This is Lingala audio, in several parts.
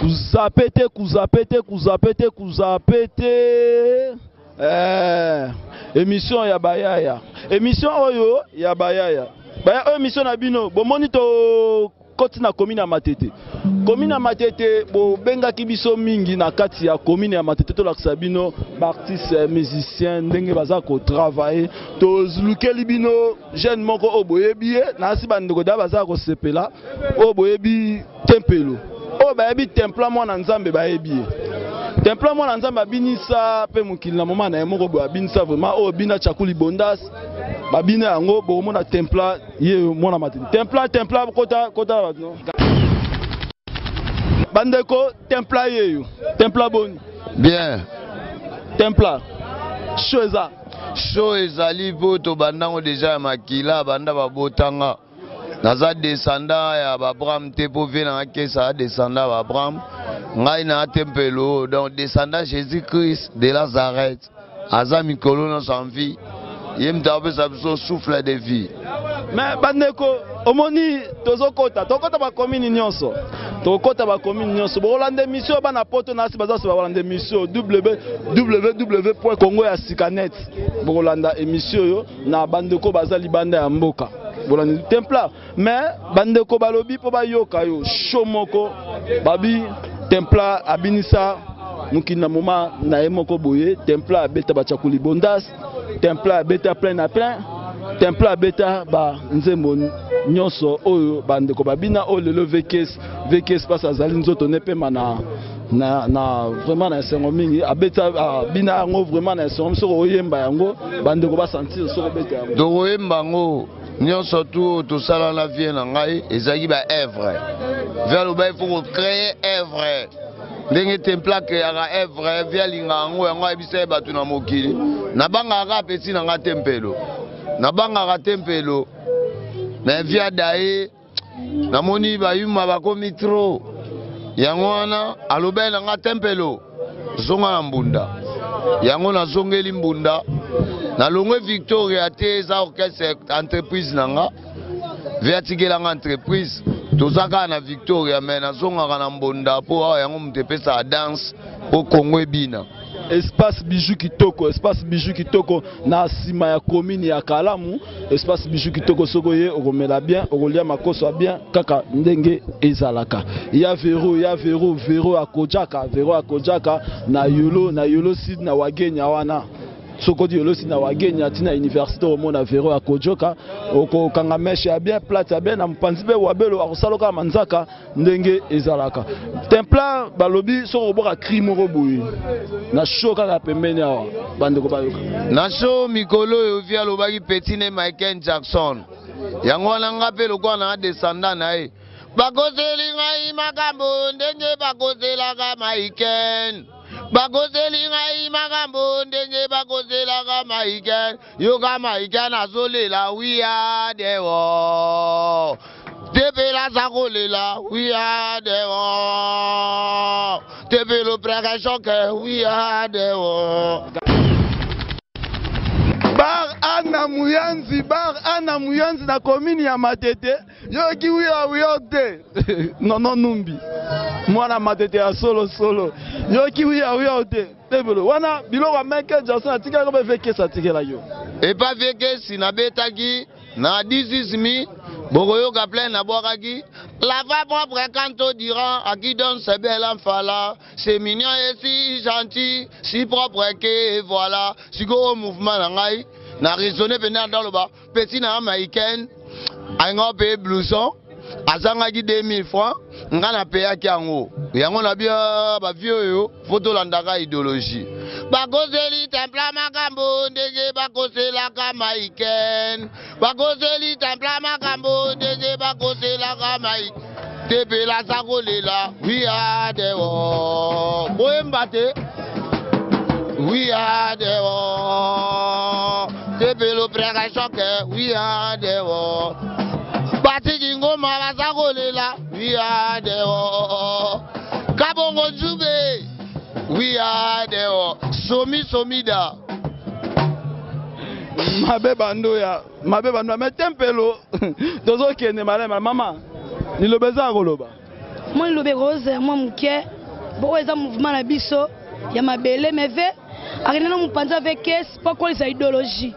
Kuzapete, kuzapete, kuzapete, kuzapete. Émission ya bayaya. Émission oyo ya bayaya. Bayaya émission na bino. Bon monito koti na commune ya Matete. Commune ya Matete bo benga kibiso mingi na kati ya commune ya Matete to lakisa bino artiste musicien ndenge baza ko travailler to zlukeli bino jeune moko oboyebi na si bandeko da baza ko sepela oboyebi tempelo. O bayebi templa mwana nzambe bayebi. Templa mwana nzambe abinisa pe mukili na moma na yemoko bo abinisa vraiment o bina chakuli bondas babina yango bo mona templa ye mwana Matete. Templa kota no. Bandeko templa yeyo. Templa boni. Bien. Templa. Choza. Show ezali poto bandango déjà makila banda babotanga. Naza descendant ya Abraham te po vena kesa descendant ya Abraham. Ngai na tempelo donc descendant Jésus-Christ de Nazareth. Aza mikolo na sanvi. Yem tabe sabso souffle de vie. Mais bandeko omoni tokota ba commune nyonso. Tokota ba commune nyonso. Bo Rolande mission bana poto na si baza so ba Rolande mission www.congoyasikanet. Bo Rolanda émission yo na bandeko baza libanda ya mboka. Bolandi templa mais bandeko balobi po ba yoka yo shomoko babi templa abinisa mukina moma na emoko boye templa abeta bachakuli bondas templa abeta plein à plein templa abeta ba nzembo nyonso oyo bandeko babina o lelo vekes passe azali nzoto nepema na vraiment na sengo mingi abeta bina ngo vraiment na sengo soko oyemba yango bandeko ba sentir soko beta yango do oyemba ngo nyonso tout sala na vie na ngai ezaki ba œuvre vers le bas il faut créer œuvre ndenge templa ke ya œuvre via linga ngo yango ebisa batu na mokili na banga ka peti na nga tempelo na banga ka tempelo mais via dae na moni ba yuma ba komi trop yango wana alobe na nga tempelo zonga na mbunda yango na zongeli mbunda na longwe Victoria te za orchestre entreprise nanga vertical nga entreprise tozaka na Victoria mais na zonga na mbunda po yango mutepesa danse po Congo ebina. Espace bijou kitoko na sima ya commune ya Kalamu. Espace bijou kitoko sokoye okomela bien okolia makoso bien kaka ndenge ezalaka. Ya Vero akojaka na yolo sid na wagenya wana. Sokodi yolo sid na wagenya tina université au mona Vero akojoka oko kanga meshe ya bien plate ya bien na mpanzibe wabelo akosaloka manzaka ndenge ezalaka. Templa balobi soko boka crime roboui. Na show kaka pembeni awa bandeko bayoka. Na show mikolo yo via lobaki petit ne Michael Jackson. Yango wana ngape lokwa na descendant na ye. Bakoseli ngai makambo ndenge bakosela ka Michael. Bakoseli ngai makambo ndenge bakosela ka Michael. Yo ka Michael azolela we are the war. Tepela zakolela we are the war. Tepelo prega choque we are the war. Bar ana muyanzi na commune ya Matete yoki wiyote non numbi mwana Matete ya solo yoki wiyote tebelo wana bilo wa Michael Jackson atika ko veke satikela yo et pas veke sinabetaki na this is me bogoyo ka plein na bwakaki la va propre quand on dira à qui donne ce bel enfant là c'est mignon et si gentil si propre que voilà si go au mouvement na ngai na raisonner pendant dans le bas petit na américaine a payé blouson azanga ki 2000 francs nga na paya ki yango yango na bia ba vieux yo photo landaka idéologie bakoseli templa makambo ndenge bakosela ka américaine bakoseli templa makambo ndenge bakosela ka américaine tepela sakolela we are the war boemba te we are the war tepelo prega choque we are the war batiki ngoma basakolela we are the war kabongo jube we are the war somida mabe bando me tempelo tozo kene malema mama nilobeza koloba moi lobe rose moi muke Bon, ils ont mouvement na biso, il y a ma belle, mais Arenana mupanza avec caisse pas quoi les idéologie.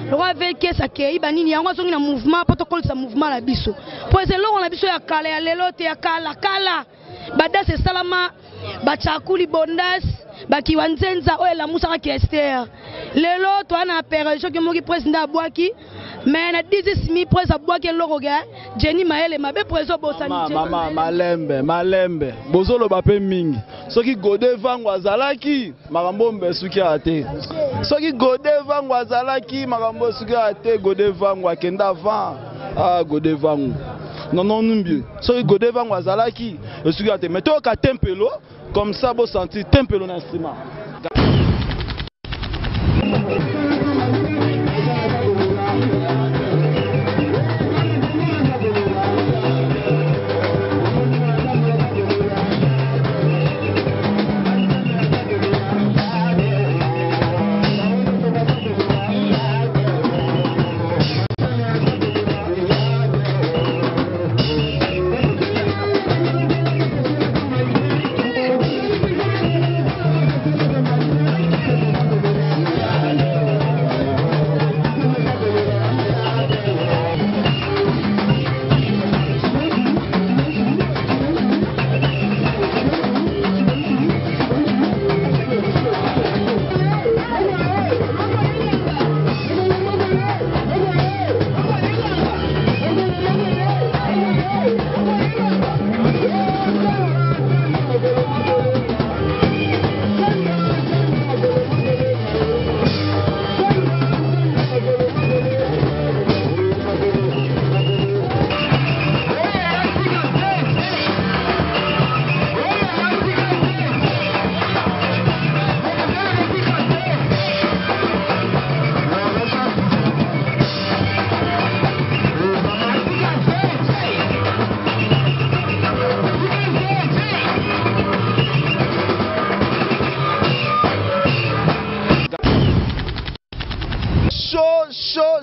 Le roi avec caisse a kei banini yango zongi na mouvement protocole sa mouvement la biso. Pour les longs la biso ya kala ya lelo te ya kala. Bada c'est salama ba chakuli bondas ba kiwanzenza o la musaka ki Esther. Lelo to ana pere que moki président abwaki mais na 10000 presse abwaki loko ga Jenny Maele mabe preso bosani. Mama malembe bozolo ba pe mingi. Soki gode vangu azalaki makambo mbesuki ate. Soki gode vangu azalaki makambo suki ate gode vangu akenda van. Ah gode vangu. Non numbi. Soki gode vangu azalaki suki ate. Mais to ka tempelo comme ça bo sentir tempelo na instrument.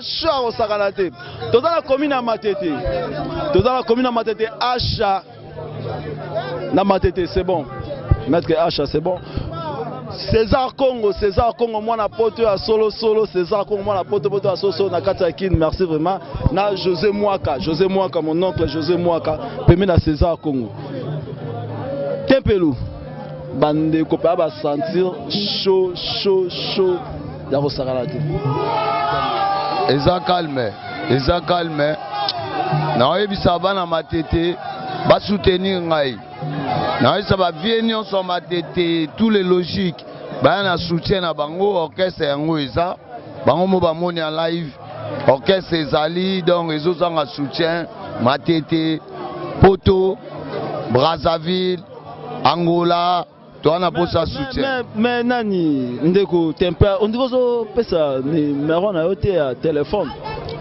Chaud au Sakalate. Dans la commune à Matete. Dans la commune à Matete, Acha. Na Matete, c'est bon. Maître Acha, c'est bon. César Congo, moi na poto à solo, César Congo, moi na poto à solo, na Katakin, merci vraiment. Na José Mouaka, mon oncle José Mouaka, permet na César Congo. Tempelou, bande copain va sentir chaud. Dans Sakalate. Eza calme. Na yebisa bana Matete ba soutenir ngai. Na yebisa ba vienio so Matete tous les logiques. Ba na soutien na bango orchestre yango eza. Bango mo ba moni en live. Orchestre ezali donc ezo zanga soutien Matete, Poto, Brazzaville, Angola. Mais nani ndeko tempa on dit pesa numéro na yote ya téléphone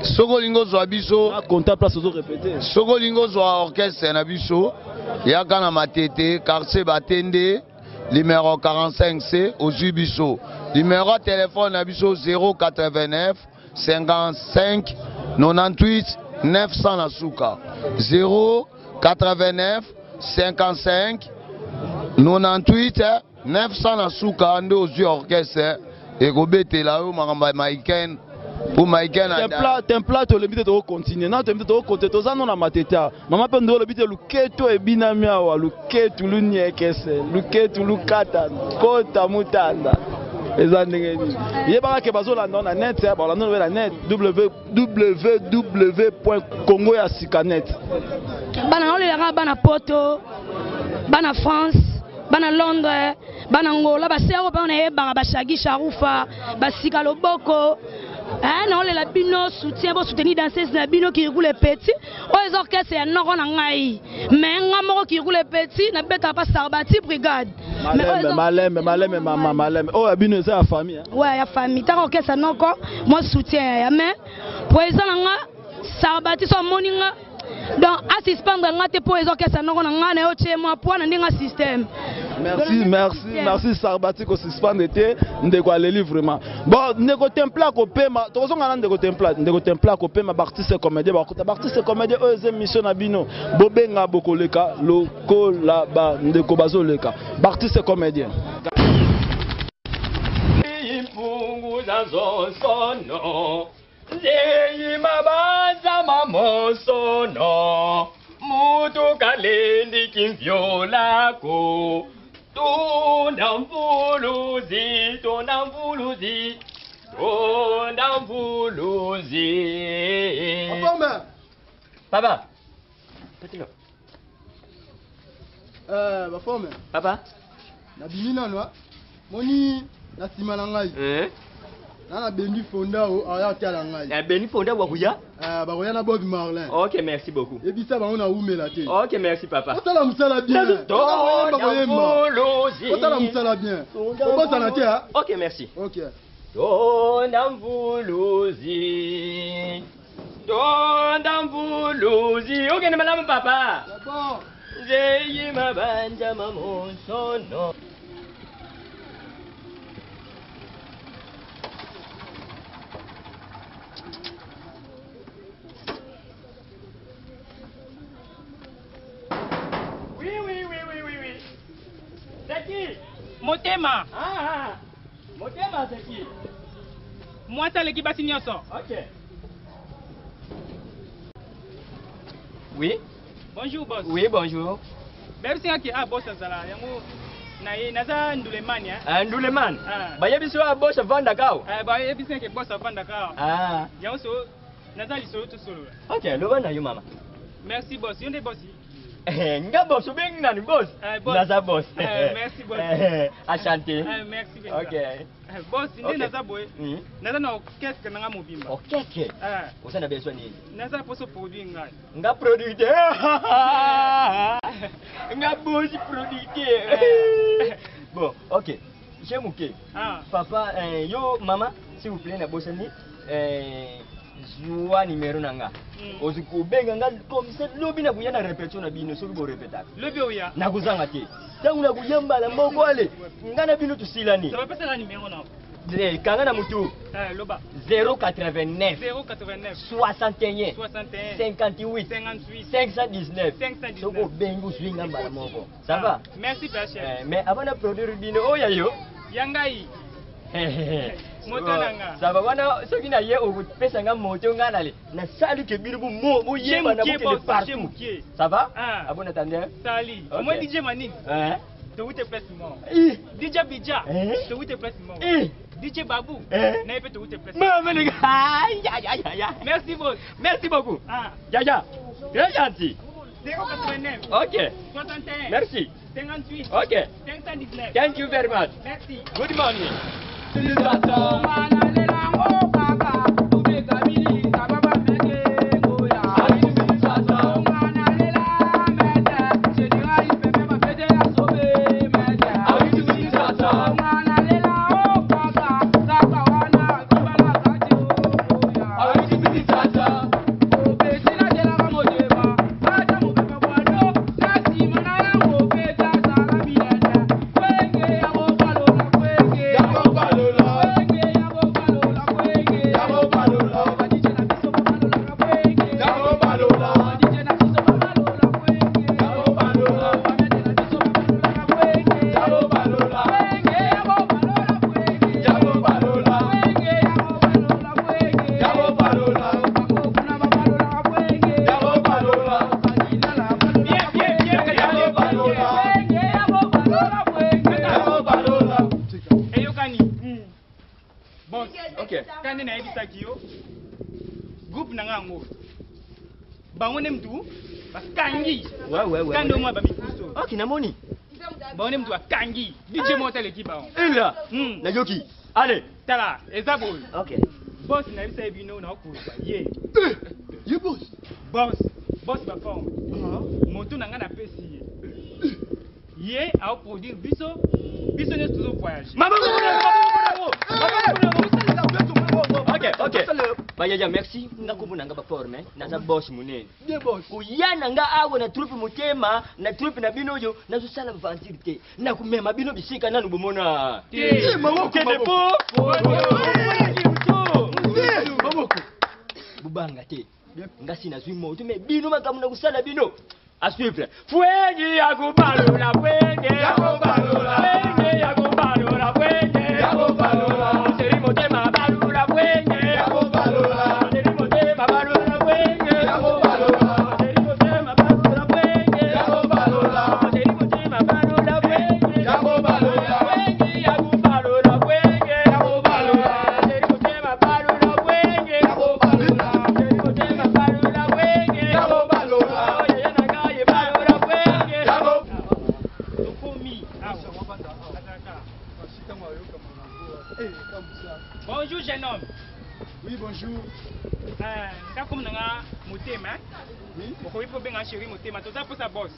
Sokolingo zo abiso compta place zo répéter Sokolingo zo orchestre na biso ya kana Matete quartier Batende numéro 45C au Zubiso numéro téléphone na biso 089 55 98 900 na suka 089 55 98 900 na suka ande ozu orchestre ekobetela yo makamba Maiken pour Maiken templa to lebite to continuer na to lebite to côté to zano na Matete mama pe ndo lebite luketo ebinami awa luketu lunyekese luketu lukata kota mutanda ezandengeni yebaka ke bazolanda na net balanda na net www.congoyasikanet bana olela bana Poto bana France bana Londres bana Angola basero bana yebanga bashagi sharufa basika loboko na olela bino soutien bo soutenir danseuse na bino qui roule petit o les orchestre ya noko na ngai mais ngamoko qui roule petit na beta pas Sarbati brigade malem oh abino c'est la famille ouais ya famille ta orchestre noko moi soutien ya mais pour exemple nga Sarbati so moninga donc assistance nga te pour les orchestres noko na nga na yo tie moi pour na ndinga système Merci Sarbati ko suspend été ndeko aleli vraiment. Bon ndeko templa ko pema to zonga na ndeko templa ko pema artiste comédien ba artiste comédien eux émission na bino bobenga bokoleka lokola ba ndeko bazoleka artiste comédien. Impunguza zonsono Zeyi mabanza mamosono Mutu kalendi kimvyolako Tunda mvuluzi Papa Patilo Bafome Papa na bimina no moni na sima na ngai na bendi fonda o aya tala ngai Beni fonda wakuya ba koya na Bob Marlin. Ok, merci beaucoup. Et bisa ba ona umela te. Ok, merci papa. Otala musala bien. Otala musala bien. Obosa na te ha. Ok, merci. Ok. Donda mvuluzi. Ok, ne malama papa. Bon. Zeyi mabanja mamosono. Oui. C'est qui? Motema. Motema c'est qui? Moi ça l'équipe basi nyonso. Ok. Oui. Bonjour boss. Oui, bonjour. Merci à qui boss azala yango naza Nduleman ya. Nduleman. Bayebiso a boss vanda kao. Bayebiso ke boss vanda kao. Yango so naza lisolo to solo. Ok, lo bana yo mama. Merci boss. Yonde boss. Nga boss bengi nani boss? Naza boss. Merci boss. Enchanté. Merci bien. Ok. Boss, ndi naza boy. Naza na orchestre nanga mobimba. Orchestre. Osana besoin nini? Naza poso produit ngai. Nga producteur. Nga boss producteur. Bon, ok. J'aime ok. Papa, yo maman, s'il vous plaît na bossani Joua numéro nanga. Ozuku benga nga comme ça lobi na kuyana répétition na bino soki bo répéta. Lobi oya. Na kuzanga te. Tangu na kuyamba la mboko ale. Ngana bino tusilani. Ça va passer la numéro na. Kanga na mutu. Loba. 089 61 58 519. Soko bengu swinga mbala moko. Ça va? Merci père. Mais avant de produire bino oya yo. Yangai. Motananga. Ça va wana soki na ye okupesa nga moto nga nale. Na sali ke bino mo yeba na bokele partout. Ça va? Abona tande. Sali. Moi DJ Mani. De où te place moi. DJ Bidja. De où te place moi. DJ Babou. Na peut te où te place. Maman les gars. Merci beaucoup. Merci beaucoup. Ya. Très gentil. 089. Ok. 61. Merci. 58. Ok. 519. Thank you very much. Merci. Good morning. Kande na ebisa kiyo groupe nanga ngo bangone mtu bakangi ouais kande mwa ba mikuso ok namoni bangone mtu akangi DJ Motel ekipa on ila na yoki allez tala ezabo ok boss na ebisa ebino na ko ye ye boss ba fond moto nanga na pesi ye a produire biso ne toujours voyage Ok. ya merci ngakubuna ngaba forme naza boss munene Bien boss. kuyana nga awo na troupe mutema na troupe na bino yo nazo sala aventure te na kumema bino bisika nanu bomona Maboko. bubanga te nga sina zwi moto me bino makamuna kusala bino a suivre fwengi ya kubalula fwengi ya kubalula fwengi ya kubalula fwengi ya kubalula serimo tema balula fwengi ya kubalula serimo tema balula fwengi ya kubalula serimo tema balula fwengi ya kubalula serimo tema balula fwengi ya kubalula fwengi ya kubalula fwengi ya kubalula serimo tema balula fwengi ya kubalula serimo tema balula fwengi ya kubalula Bonjour jeune homme. Oui, bonjour. Nga comme nanga motema. Oui. Okoyi po benga chéri motema. Toza pour sa boss.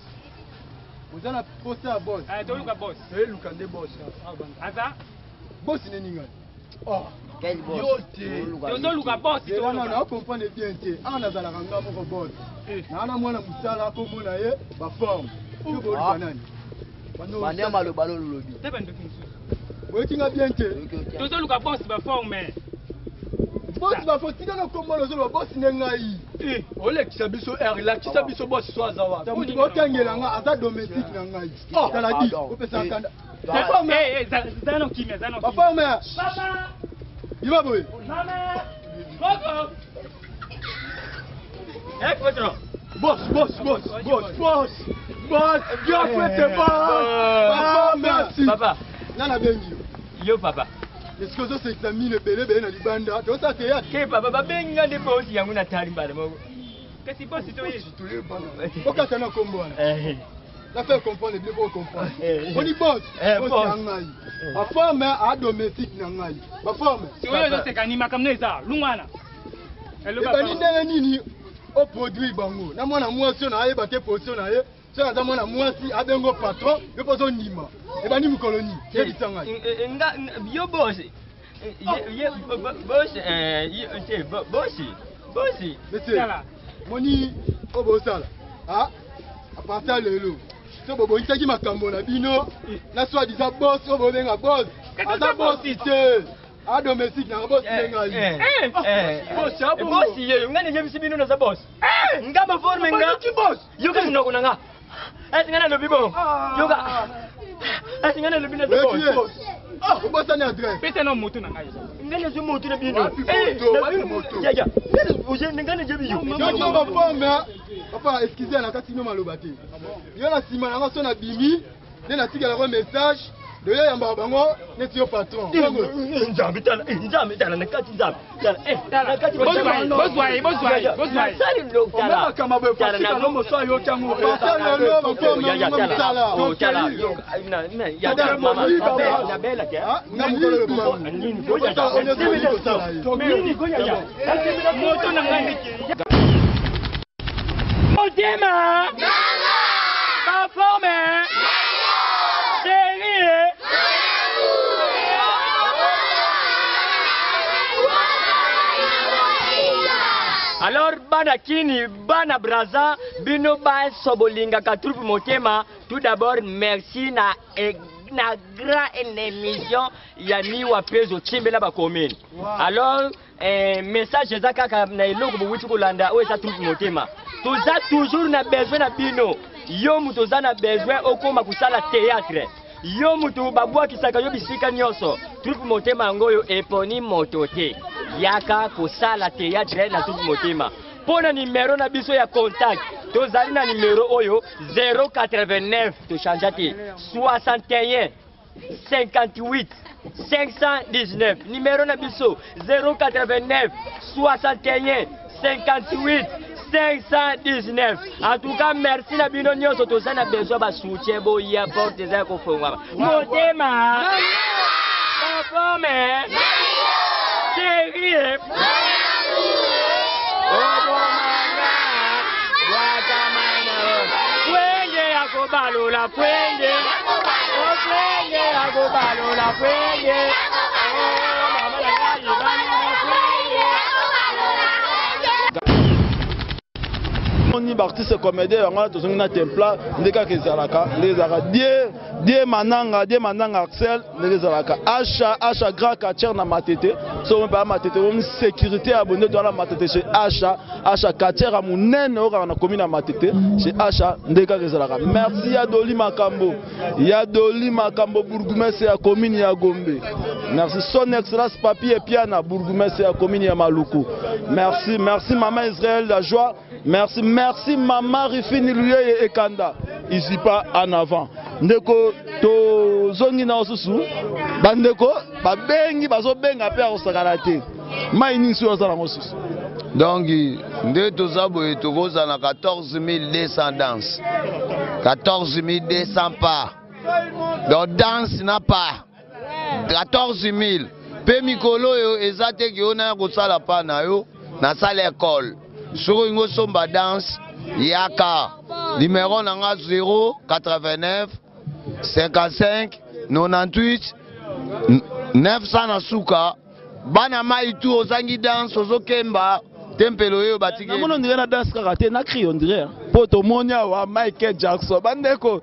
Vous avez posté à boss. To luka boss. Eh, Lukande boss. Aza. Boss n'est ninga. Oh. quel boss Yo te. Tozo luka boss. Je na comprendre bien te. Ah na zala kanga moko boss. Na na mwana musala ko mona ye ba forme. Yo bo lukanani. Mania maloba lolobi. Tebe ndo kinsu. Wetinga bien te. Tozo luka boss ba forme. Boss ba fotina na kombo lo zo boss nengai. Olekisa biso relaxisa biso boss so azawa. Tamuti botengela nga aza domestique na ngai. Oh, tala di. Opesa kanda. Zano kimia, zano kimia. Ba forme. Papa. Iba boy. Maman. Coco. Pedro. Boss. Bien fait boss. Merci. Papa. Nana bengi. Yo papa. Est-ce que ça s'examine belé na libanda? Donc ça c'est Ke papa babenga de boss yangu na tali mbala moko. Kasi boss to yi. Oka kana kombo wana. La fait comprendre bien pour comprendre. On dit boss. Boss ngai. Ba forme a domestique na ngai. Ba forme. Si oyo zo tekani makamno eza lungwana. Hello papa. Ba ndenge nini o produit bango. Na mwana mwasi na ayeba te position na ye. So na mwana mwasi abengo patron, yo pozo ndima. E ba ni mukoloni. C'est ditanga. Nga yo boss. Boss. Monsieur. Moni obosala. Ah. À partir de lelo. So bobo ntaki makambo na bino. Na so disa boss obo benga boss. Ata boss te. A domestique na boss nenga. Boss abo. Boss ye ngane je bisibino na za boss. Nga ba forme nga. Boss. Yo ka noko nga. Ngana lo bibo. Yo ka. Ngana lo bina za boss. Ah, vous passez à adresse. Pese no moto na ngai. Ngana zo moto na bino. Moto. Ya. Ngana je biyo. Yo ba forme. Papa, excusez na kati no maloba te. Yo na sima na so na bimi, na tika la message. De yo yamba bango, neti yo patron. Nzambe tala na kati nzambe. Na kati boss wai. Sali lo tala. Kama bo tala na no so yo kango. Tala no ba ko no tala. Ya tala mama. Na bela ke. Na mukolo ko. Nini goya ya. Nini goya ya. Moto na ngai ki. Motema. Ba forme. Chérie. Alors bana kini bana braza bino ba sobolinga ka troupe motema. Tout d'abord merci na grand émission ya ni wa pezo chimbela ba commune. Alors message za kaka na iloko bo witu kolanda o esa troupe motema. Toza toujours na besoin na bino. Yo mutu za na besoin okoma kusala théâtre. Yo mutu babwa kisaka yo bisika nyoso. Troupe motema ngoyo eponi motote. Yaka kusala théâtre na troupe motema. Pona numéro na biso ya contact. Tozali na numéro oyo 089 to changeate 61 58 519. Numéro na biso 089 61 58 519. En tout cas, merci na bino nyoso tozana besoin ba soutien bo ya porte za ko fongwa. Motema. Papa me. Chérie. Balola puende, o puende, hago balola puende, oh, mamá la calle, balola puende. bomoni artiste comédien yango tozongi na templa ndeka kezalaka ndezaka die mananga Axel ndezalaka Acha grand quartier na matete so ba matete on sécurité abonné dans la matete chez Acha quartier à munene oka na commune na matete chez Acha ndeka kezalaka. Merci ya Doli Makambo bourgmestre ya commune ya Gombe. Merci son excellence papi et piana bourgmestre ya commune ya Maluku. Merci maman Israël la joie. Merci maman Rifini Luye et Kanda. Ici pas en avant. Ndeko to zongi na osusu. Bandeko ba bengi bazo benga pe osakana te. Mai ni so osala osusu. Donc nde tozabo etokoza na 14200 danses. 14200 pas. Donc danse n'a pas. 14000. Pe mikolo yo ezate ki ona kosala pa na yo na salle école. Sur une somba danse, Yaka, numéro nanga 089 55 98 900 na suka. Bana maitu ozangi danse ozokemba tempelo yo batike. Na mono ndire na danse karaté na cri on dirait. Poto monia wa Michael Jackson. Bandeko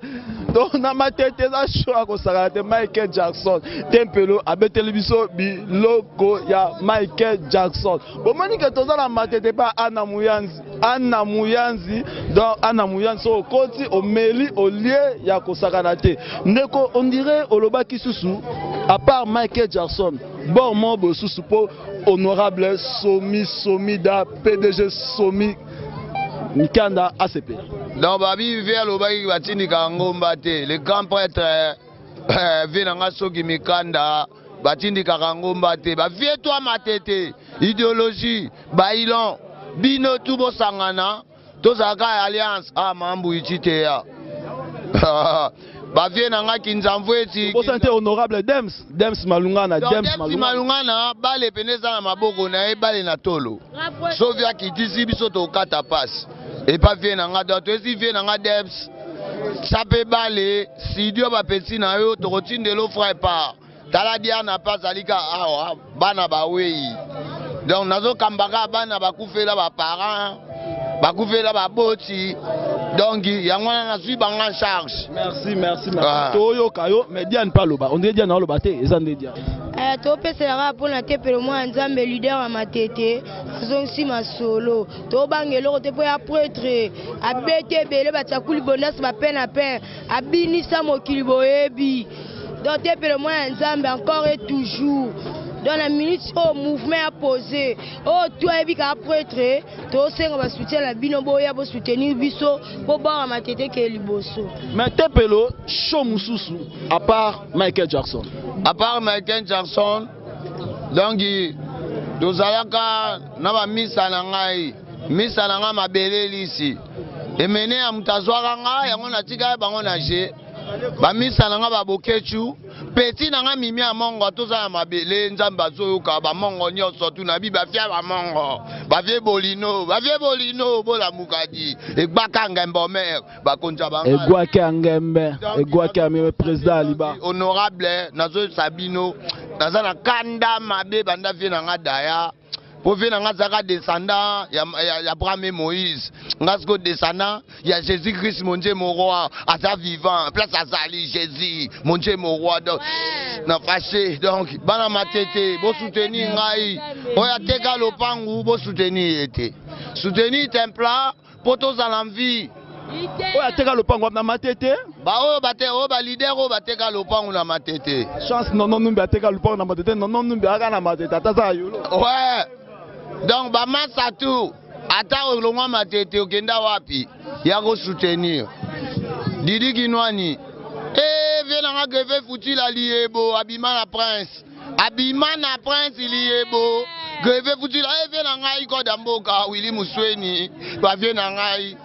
donc na matete za show akosaka te Michael Jackson. Tempelo abeteli biso biloko ya Michael Jackson. Bomoni ke toza na matete pa Anna Muyanzi donc Anna Muyanzi so koti omeli olie ya kosaka te. Ndeko on dirait olobaki susu à part Michael Jackson. Bon membre sous po honorable Somida PDG Somi Mikanda ACP. Donc babi vers le baki batini kangomba te le grand prêtre venanga soki Mikanda batini kangomba te ba vie toi matete idéologie bailon bino tubo sangana tozaka alliance mambu ichite ya ba vie nanga kinzamvu eti bo santé honorable Dems Malungana bale peneza na maboko na e bale na tolo sovia kitisi biso to kata passe et pas vie nanga doto esi vie nanga Dems sape bale sidio ba peti na yo to rotindelo frère pa tala dia na passe alika bana ba wei donc nazo kambaka bana bakufela ba parents bakufela ba boti. Donc, il y a un suivi en charge. Merci. Toyo Kayo, mais Diane Paloba. On dit Diane Oloba, et ça dit Diane. Topé c'est la pour la tête pour moi Nzambe leader à ma tête. Faisons si ma solo. To bangelo te pour prêtre. Abete bele batakuli bondas ba peine à peine. Abini sa mokili boyebi. Donc te pour moi Nzambe encore et toujours. Dans la minute au mouvement à poser, toi et bika prêtre, toi aussi on va soutenir la binoboya pour soutenir biso pour boire ma tête que liboso. Mais Tepelo, show mususu à part Michael Jackson. À part Michael Jackson, donc tozalaka na ba misa na ngai mabele ici. Et mené à mutazwaka ngai yango na tika bango na je. Ba misa na nga ba bokechu petit na nga mimi a mongo toza ya mabele nzamba zoyoka ba mongo nyonso tu na bi ba fia ba mongo ba vie bolino bola mukadi egbaka ngembo mer ba konja ba egwaka ngembe egwaka mi président aliba honorable nazo sabino nazana kanda mabe banda vie na nga daya pour venir en Zaka descendant, il y a Abraham Moïse, Ngasko descendant, il y a Jésus-Christ, mon Dieu, mon roi, à sa vivant, place à Zali, Jésus, mon Dieu, mon roi, donc, n'a fâché, donc, bana matete, bo soutenir ngai, oya teka lopangu, bo soutenir été, soutenir templa, potos à l'envie. Oya teka lopangu na matete? Ba o bate o ba leader o bateka lopangu na matete. Chance non numbi ateka lopangu na matete, non numbi aka na matete, ataza yolo. Ouais. Donc, bah, Massatou, attends, le mois matete, okenda wapi, yago soutenir. Didi Kinwani, viens à greffer foutu la liebo, Abimana Prince. Abimana Prince, liebo, greffer foutu la, viens à ngai, Kodamboka, Willy Mousweni, viens à ngai.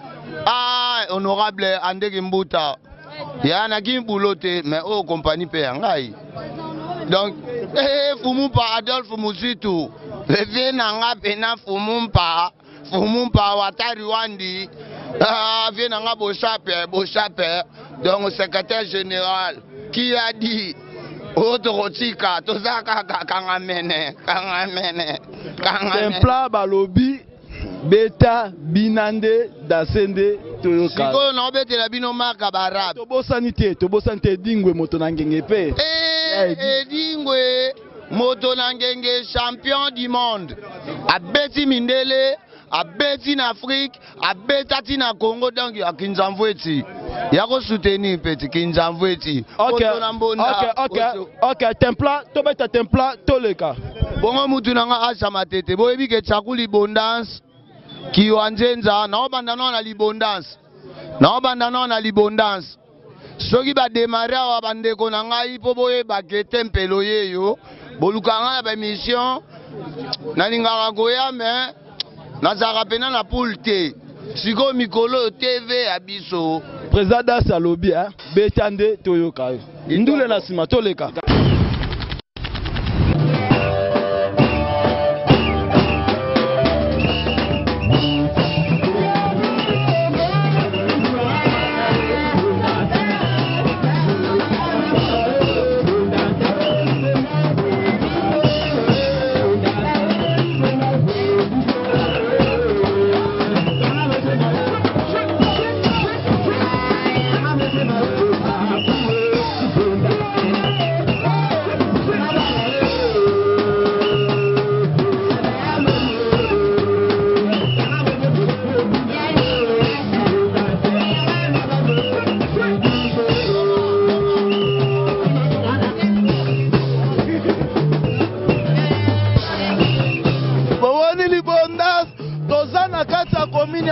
Honorable André Mbuta, yana Kimboulote, mais oh, compagnie paye ngai. Donc, Fumumpa Adolphe Mouzitou. Le vie nanga pena Fumumpa Watari Wandi, vie nanga Bochape, donc secrétaire général, qui a dit, Otorotika, Tozaka Kangamene. Templa Balobi, Beta Binande Dasende Toyoka. Siko na obetela bino marka barab. Tobosani te dingwe moto na ngenge pe. Dingwe moto na ngenge champion du monde. Abeti mindele, abeti na Afrique, abeti na Congo donc ya Kinzamvweti. Yako soutenir petit Kinzamvweti. Ok, templa, tobeta templa toleka. Bongo mutu nanga acha matete. Boyebi ke chakuli bondance. Kiwanzenza na obanda na libondance. Na obanda na libondance. Soki ba démarrer wa bandeko na ngai po boye ba getempelo yeyo. Bolukanga ba mission. Na lingaka koya mais nazaka pena na poule te. Siko mikolo TV abiso. Président Das alobi betande toyoka. Ndule na sima toleka.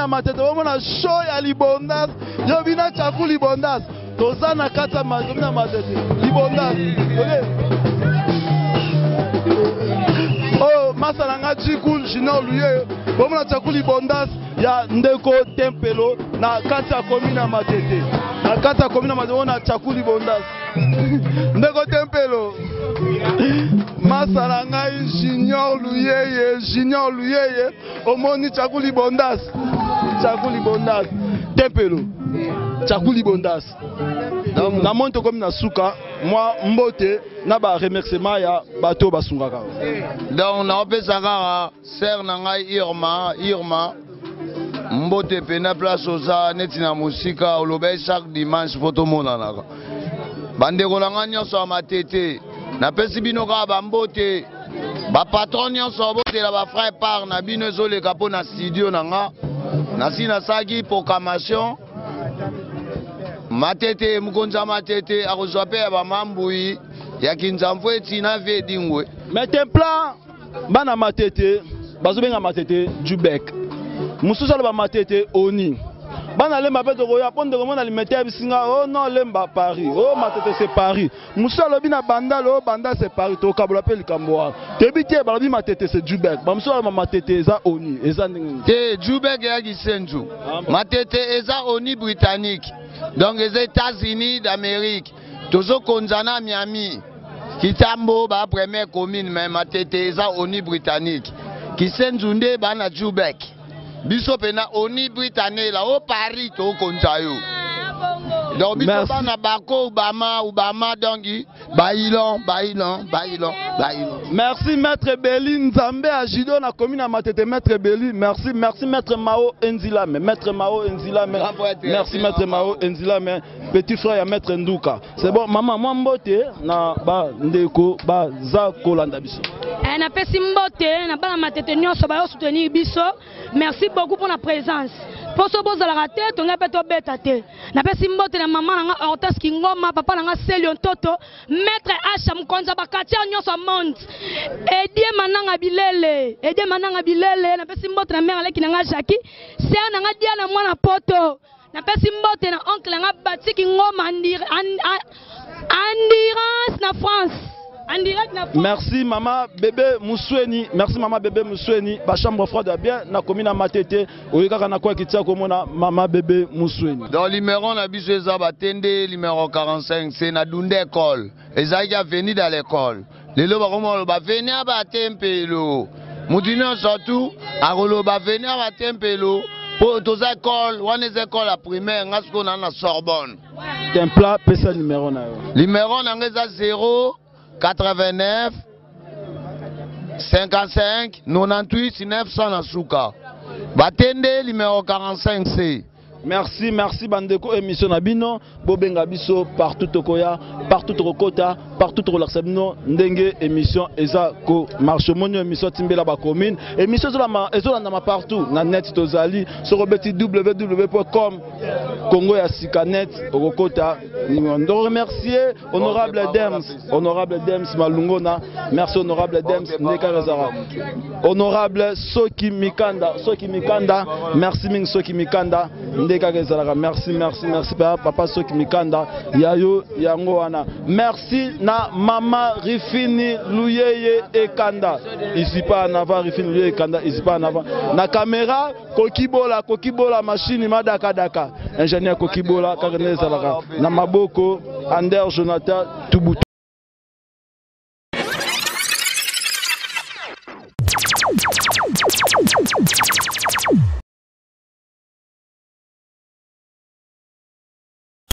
Matete wamona show ya libondas yo bina chaku libondas tozana kata mazomina matete libondas oh masala nga chikul jina luye wamona chaku libondas ya ndeko tempelo na kata komina matete na kata komina matete wona chaku libondas ndeko tempelo masala nga junior luyeye omoni chaku libondas Chakuli Bondas, Tempelo, Chakuli Bondas. Donc, na monte comme na suka, moi mbote na ba remerciement ya bato basungaka. Donc na opesaka ser na ngai Irma mbote pena place oza neti na musika olobe chaque dimanche photo monanaka. Bandeko na ngai nyonso ya matete na pesi bino ka ba mbote ba patron nyonso bote la ba frère par na bino ezoleka po na studio na nga. Nasi nasaki proclamation matete mukonza matete akozwa pe ya bamambui ya Kinzamvweti na vedingwe. Mais templa bana matete bazobenga matete Jubek. Mususa ba matete Oni. Bana lemba pe to koya ponde komona limete bisinga oh non lemba Paris. Oh matete c'est Paris. Mususa lobi na banda lo banda c'est Paris to kabola pe likamboa. Tebite balobi matete c'est Jubek. Ba mususa ba matete eza Oni, eza ndenge. Te Jubek ya Gisenju. Matete eza Oni britannique. Donc les États-Unis d'Amérique. Tozo konzana Miami. Kitambo ba première commune mais matete eza Oni britannique. Gisenju nde bana Jubek. Biso pena Oni britannique la au Paris to konzayo. Donc biso bana bako Obama dongi bailon. Merci maître Belli Nzambe a Jido na commune à Matete maître Belli. Merci maître Mao Enzila maître Mao Enzila merci maître Mao Enzila petit frère ya maître Nduka. C'est bon maman moi mbote na ba ndeko ba za kolanda biso. Na pesi mbote na bana Matete nyonso ba soutenir biso. Merci beaucoup pour la présence. Pour ce beau la tête, on a peut-être bête te. Na pesi mbote na maman na Hortense Kingoma, papa na Celion Toto, maître H Mkonza bakatia nyonso monde. Edie mananga bilele, na pesi mbote na mère aleki na Jackie, c'est na dia na mwana poto. Na pesi mbote na oncle na Bati Kingoma Endurance na France. Merci maman bébé Mousweni, ba chambre froide bien na commune Matete, oyeka na kwa kitia komona maman bébé Mousweni. Dans numéro na biso eza batende numéro 45 c'est na Dunde école. Ezaki a venu dans l'école. Lelo ba komo ba venir ba tempelo. Mudino surtout akolo ba venir ba tempelo. Pour tous écoles, on est école à primaire, ngasko na Sorbonne. Templa pesa numéro na yo. Numéro na ngeza 0 89 55 98 900 na suka. Batende numéro 45C. Merci, merci bandeko émission Nabino, Bobenga biso partout tokoya, partout tokota, partout tokolaxabino, ndenge émission eza ko marche monio émission timbela ba commune, émission ezolanda partout na net tozali sur www.com Congo ya Sikanet okota. On remercier honorable Dems Malungona, merci honorable Dems Neka Rezara. Honorable Soki Mikanda, merci Ming Soki Mikanda. Merci papa Soki Mikanda yayo yango wana. Merci na mama Rifini Luyeye Ekanda ici pas en avant, Rifini Luyeye Ekanda ici pas en avant. Na caméra Kokibola machine madaka ingénieur Kokibola Karene Zalaka na maboko Ander Jonathan